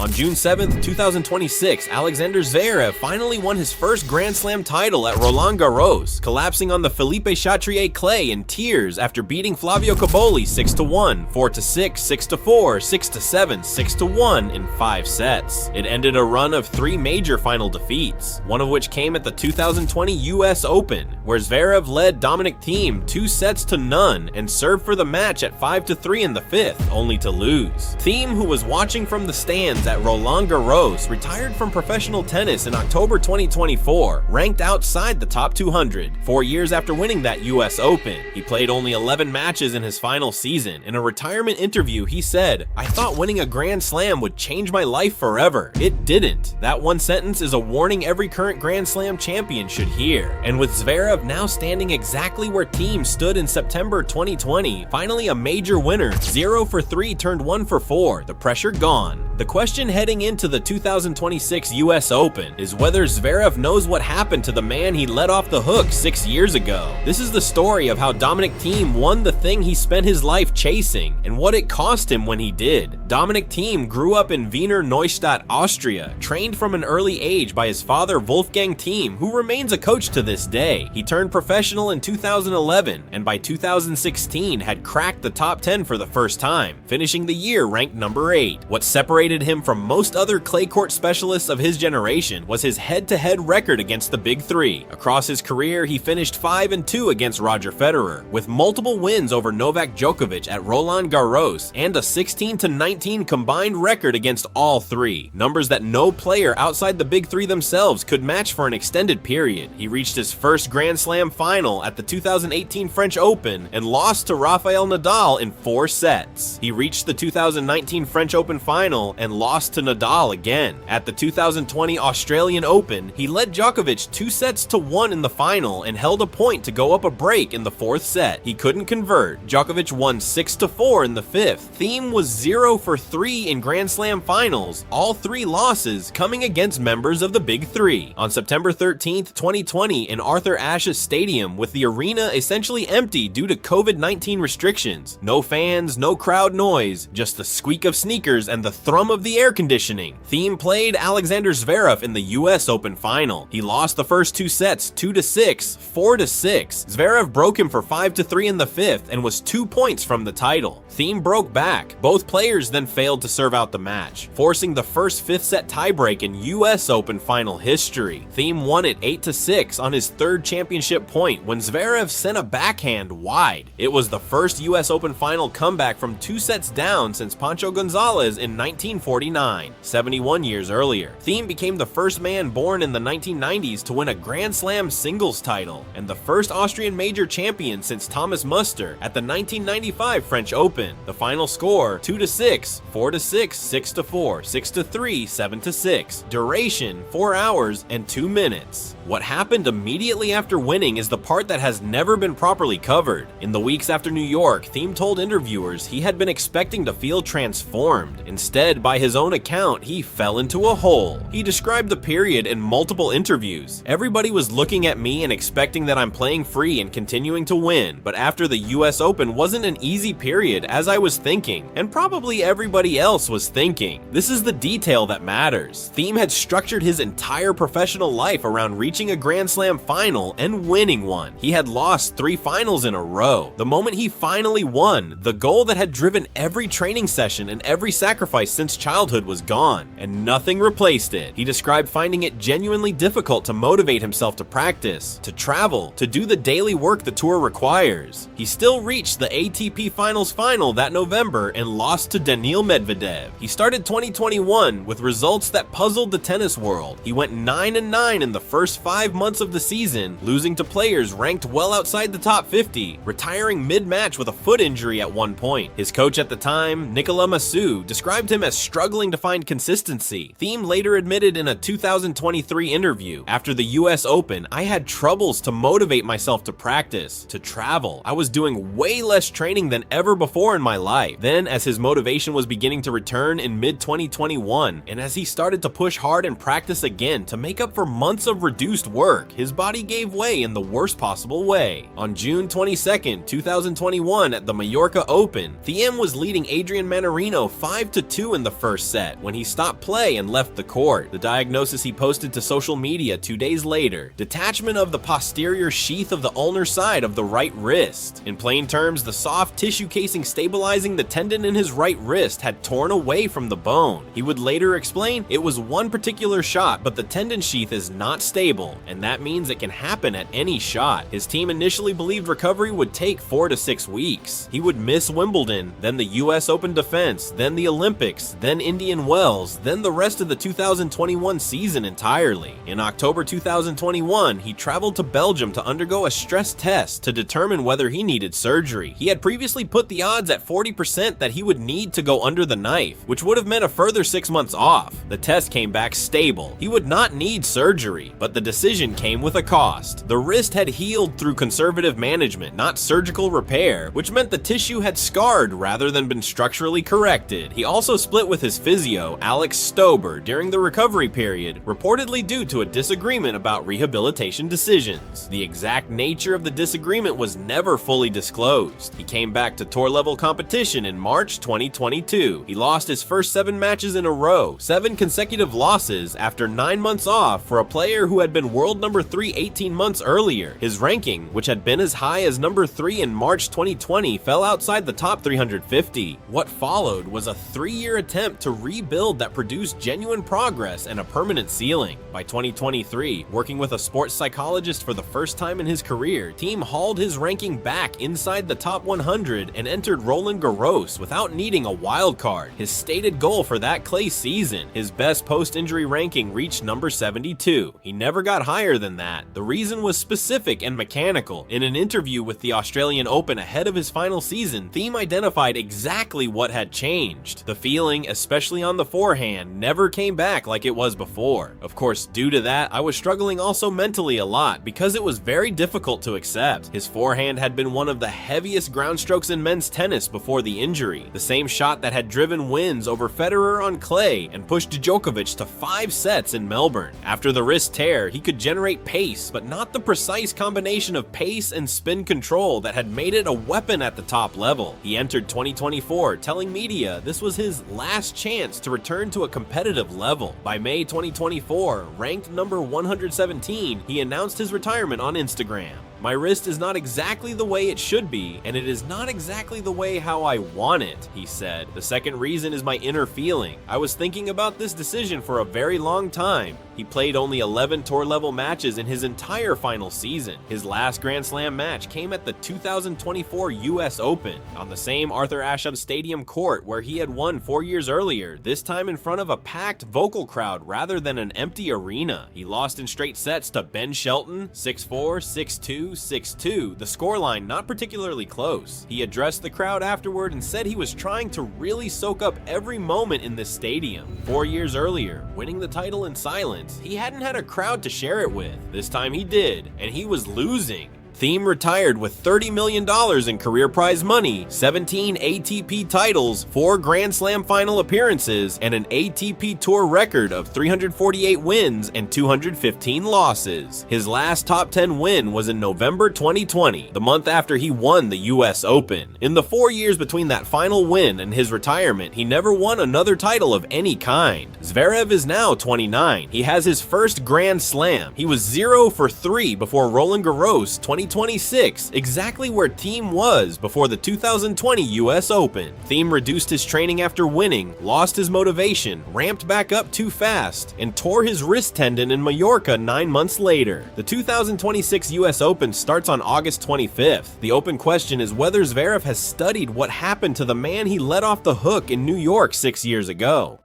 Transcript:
On June 7, 2026, Alexander Zverev finally won his first Grand Slam title at Roland Garros, collapsing on the Philippe Chatrier clay in tears after beating Flavio Cobolli 6-1, 4-6, 6-4, 6-7, 6-1 in 5 sets. It ended a run of 3 major final defeats, one of which came at the 2020 US Open, where Zverev led Dominic Thiem 2-0 and served for the match at 5-3 in the 5th, only to lose. Thiem, who was watching from the stands at Roland Garros, retired from professional tennis in October 2024, ranked outside the top 200, 4 years after winning that US Open. He played only 11 matches in his final season. In a retirement interview, he said, "I thought winning a Grand Slam would change my life forever. It didn't." That one sentence is a warning every current Grand Slam champion should hear. And with Zverev now standing exactly where Thiem stood in September 2020, finally a major winner, 0 for 3 turned 1 for 4, the pressure gone. The question heading into the 2026 US Open is whether Zverev knows what happened to the man he let off the hook 6 years ago. This is the story of how Dominic Thiem won the thing he spent his life chasing, and what it cost him when he did. Dominic Thiem grew up in Wiener Neustadt, Austria, trained from an early age by his father Wolfgang Thiem, who remains a coach to this day. He turned professional in 2011, and by 2016 had cracked the top 10 for the first time, finishing the year ranked number 8. What separated him from most other clay court specialists of his generation was his head-to-head record against the Big Three. Across his career, he finished 5-2 against Roger Federer, with multiple wins over Novak Djokovic at Roland Garros and a 16-19 combined record against all three, numbers that no player outside the Big Three themselves could match for an extended period. He reached his first Grand Slam final at the 2018 French Open and lost to Rafael Nadal in 4 sets. He reached the 2019 French Open final and lost to Nadal again. At the 2020 Australian Open, he led Djokovic 2-1 in the final and held a point to go up a break in the 4th set. He couldn't convert. Djokovic won 6-4 in the 5th. Thiem was 0 for 3 in Grand Slam finals, all 3 losses coming against members of the Big Three. On September 13th, 2020, in Arthur Ashe Stadium, with the arena essentially empty due to COVID-19 restrictions, no fans, no crowd noise, just the squeak of sneakers and the thrum of the air conditioning, Thiem played Alexander Zverev in the US Open final. He lost the first 2 sets 2-6, 4-6. Zverev broke him for 5-3 in the 5th and was 2 points from the title. Thiem broke back. Both players then failed to serve out the match, forcing the first 5th set tiebreak in US Open final history. Thiem won it 8-6 on his 3rd championship point when Zverev sent a backhand wide. It was the first US Open final comeback from 2 sets down since Pancho Gonzalez in 1949, 71 years earlier. Thiem became the first man born in the 1990s to win a Grand Slam singles title, and the first Austrian major champion since Thomas Muster at the 1995 French Open. The final score, 2-6, 4-6, 6-4, 6-3, 7-6. Duration, 4 hours and 2 minutes. What happened immediately after winning is the part that has never been properly covered. In the weeks after New York, Thiem told interviewers he had been expecting to feel transformed. Instead, by his own account, he fell into a hole. He described the period in multiple interviews. "Everybody was looking at me and expecting that I'm playing free and continuing to win, but after the US Open wasn't an easy period, as I was thinking, and probably everybody else was thinking. This is the detail that matters." Thiem had structured his entire professional life around reaching a Grand Slam final and winning one. He had lost 3 finals in a row. The moment he finally won, the goal that had driven every training session and every sacrifice since childhood was gone, and nothing replaced it. He described finding it genuinely difficult to motivate himself to practice, to travel, to do the daily work the tour requires. He still reached the ATP Finals final that November and lost to Daniil Medvedev. He started 2021 with results that puzzled the tennis world. He went 9-9 in the first 5 months of the season, losing to players ranked well outside the top 50, retiring mid-match with a foot injury at one point. His coach at the time, Nicolas Massu, described him as struggling to find consistency. Thiem later admitted in a 2023 interview, "After the US Open, I had troubles to motivate myself to practice, to travel. I was doing way less training than ever before in my life." Then, as his motivation was beginning to return in mid-2021, and as he started to push hard and practice again to make up for months of reduced work, his body gave way in the worst possible way. On June 22nd, 2021 at the Mallorca Open, Thiem was leading Adrian Mannarino 5-2 in the first set when he stopped play and left the court. The diagnosis he posted to social media 2 days later: detachment of the posterior sheath of the ulnar side of the right wrist. In plain terms, the soft tissue casing stabilizing the tendon in his right wrist had torn away from the bone. He would later explain, "It was one particular shot, but the tendon sheath is not stable, and that means it can happen at any shot." His team initially believed recovery would take 4 to 6 weeks. He would miss Wimbledon, then the US Open defense, then the Olympics, then Indian Wells, then the rest of the 2021 season entirely. In October 2021, he traveled to Belgium to undergo a stress test to determine whether he needed surgery. He had previously put the odds at 40% that he would need to go under the knife, which would have meant a further 6 months off. The test came back stable. He would not need surgery, but the decision came with a cost. The wrist had healed through conservative management, not surgical repair, which meant the tissue had scarred rather than been structurally corrected. He also split with his physio, Alex Stober, during the recovery period, reportedly due to a disagreement about rehabilitation decisions. The exact nature of the disagreement was never fully disclosed. He came back to tour-level competition in March 2022. He lost his first 7 matches in a row, 7 consecutive losses after 9 months off for a player who had been world number 3 18 months earlier. His ranking, which had been as high as number 3 in March 2020, fell outside the top 350. What followed was a 3-year attempt to rebuild that produced genuine progress and a permanent ceiling. By 2023, working with a sports psychologist for the first time in his career, Thiem hauled his ranking back inside the top 100 and entered Roland Garros without needing a wild card, his stated goal for that clay season. His best post-injury ranking reached number 72. He never got higher than that. The reason was specific and mechanical. In an interview with the Australian Open ahead of his final season, Thiem identified exactly what had changed. The feeling, especially on the forehand, never came back like it was before. Of course, due to that, I was struggling also mentally a lot because it was very difficult to accept. His forehand had been one of the heaviest ground strokes in men's tennis before the injury, the same shot that had driven wins over Federer on clay and pushed Djokovic to 5 sets in Melbourne. After the wrist tear, he could generate pace, but not the precise combination of pace and spin control that had made it a weapon at the top level. He entered 2024 telling media this was his last chance to return to a competitive level. By May 2024, ranked number 117, he announced his retirement on Instagram. "My wrist is not exactly the way it should be, and it is not exactly the way how I want it," he said. "The second reason is my inner feeling. I was thinking about this decision for a very long time." He played only 11 tour-level matches in his entire final season. His last Grand Slam match came at the 2024 US Open, on the same Arthur Ashe Stadium court where he had won 4 years earlier, this time in front of a packed vocal crowd rather than an empty arena. He lost in straight sets to Ben Shelton, 6-4, 6-2, 6-2, the scoreline not particularly close. He addressed the crowd afterward and said he was trying to really soak up every moment in this stadium. 4 years earlier, winning the title in silence, he hadn't had a crowd to share it with. This time he did, and he was losing. Thiem retired with $30 million in career prize money, 17 ATP titles, 4 Grand Slam final appearances, and an ATP Tour record of 348 wins and 215 losses. His last top 10 win was in November 2020, the month after he won the US Open. In the 4 years between that final win and his retirement, he never won another title of any kind. Zverev is now 29. He has his first Grand Slam. He was 0 for 3 before Roland Garros 2026, exactly where Thiem was before the 2020 US Open. Thiem reduced his training after winning, lost his motivation, ramped back up too fast, and tore his wrist tendon in Mallorca 9 months later. The 2026 US Open starts on August 25th. The open question is whether Zverev has studied what happened to the man he let off the hook in New York 6 years ago.